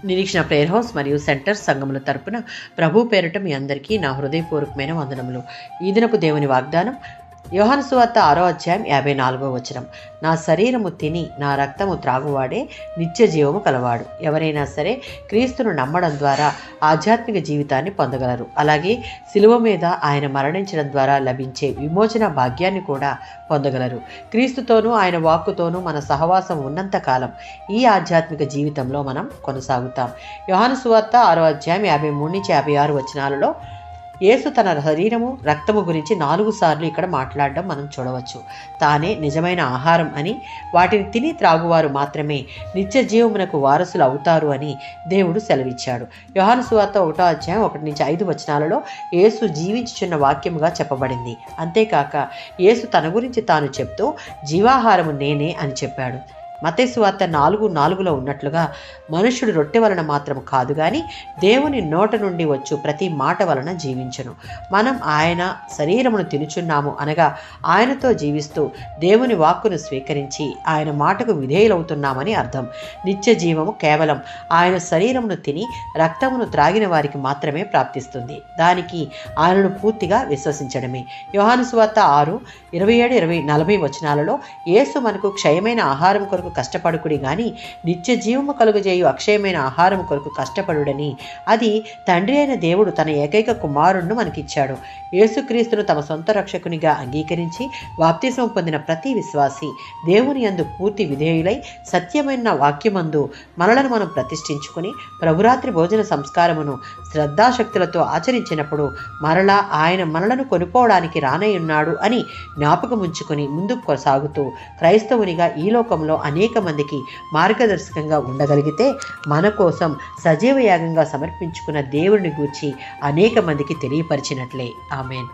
నిరీక్షణ prayer house మరియు centre సంఘముల తరపున ప్రభు పేరిట మీ అందరికీ నా హృదయపూర్వకమైన వందనములు. ఈ దినపు దేవుని వాగ్దానం యోహాను సువార్త 6వ అధ్యాయం 54వ వచనం. నా శరీరము తిని నా రక్తము త్రాగువాడే నిత్య జీవము కలవాడు. ఎవరైనా సరే క్రీస్తును నమ్మడం ద్వారా ఆధ్యాత్మిక జీవితాన్ని పొందగలరు. అలాగే శిలువ మీద ఆయన మరణించడం ద్వారా లభించే విమోచన భాగ్యాన్ని కూడా పొందగలరు. క్రీస్తుతోనూ ఆయన వాక్కుతోనూ మన సహవాసం ఉన్నంత కాలం ఈ ఆధ్యాత్మిక జీవితంలో మనం కొనసాగుతాం. యోహాను సువార్త 6వ అధ్యాయం 53-56 వచనాలలో యేసు తన శరీరము రక్తము గురించి 4 సార్లు ఇక్కడ మాట్లాడడం మనం చూడవచ్చు. తానే నిజమైన ఆహారం అని, వాటిని తిని త్రాగువారు మాత్రమే నిత్య జీవమునకు వారసులు అవుతారు అని దేవుడు సెలవిచ్చాడు. యోహాను సువార్త 1వ అధ్యాయం 1-5 వచనాలలో యేసు జీవించుచున్న వాక్యముగా చెప్పబడింది. అంతేకాక యేసు తన గురించి తాను చెప్తూ జీవాహారము నేనే అని చెప్పాడు. మత్తయి సువార్త 4:4లో ఉన్నట్లుగా మనుష్యుడు రొట్టె వలన మాత్రం కాదు గాని దేవుని నోట నుండి వచ్చు ప్రతి మాట వలన జీవించును. మనం ఆయన శరీరమును తినుచున్నాము అనగా ఆయనతో జీవిస్తూ దేవుని వాక్కును స్వీకరించి ఆయన మాటకు విధేయులవుతున్నామని అర్థం. నిత్య జీవము కేవలం ఆయన శరీరమును తిని రక్తమును త్రాగిన వారికి మాత్రమే ప్రాప్తిస్తుంది. దానికి ఆయనను పూర్తిగా విశ్వసించడమే. యోహాను సువార్త 6:27-40 వచనాలలో యేసు మనకు క్షయమైన ఆహారం కొరకు కష్టపడుకుడి గాని నిత్య జీవము కలుగజేయు అక్షయమైన ఆహారం కొరకు కష్టపడుడని, అది తండ్రి అయిన దేవుడు తన ఏకైక కుమారుణ్ణి మనకిచ్చాడు. యేసుక్రీస్తును తమ సొంత రక్షకునిగా అంగీకరించి బాప్తిస్మం పొందిన ప్రతి విశ్వాసి దేవుని యందు పూర్తి విధేయులై సత్యమైన వాక్యమందు మనలను మనం ప్రతిష్ఠించుకుని ప్రభురాత్రి భోజన సంస్కారమును శ్రద్ధాశక్తులతో ఆచరించినప్పుడు మరలా ఆయన మనలను కొనుక్కోవడానికి రానయ్యున్నాడు అని జ్ఞాపకముంచుకొని ముందుకు సాగుతూ క్రైస్తవునిగా ఈ లోకంలో అనేక మందికి మార్గదర్శకంగా ఉండగలిగితే మన కోసం సజీవ యాగంగా సమర్పించుకున్న దేవుడిని గూర్చి అనేక మందికి తెలియపరిచినట్లే. ఆమేన్.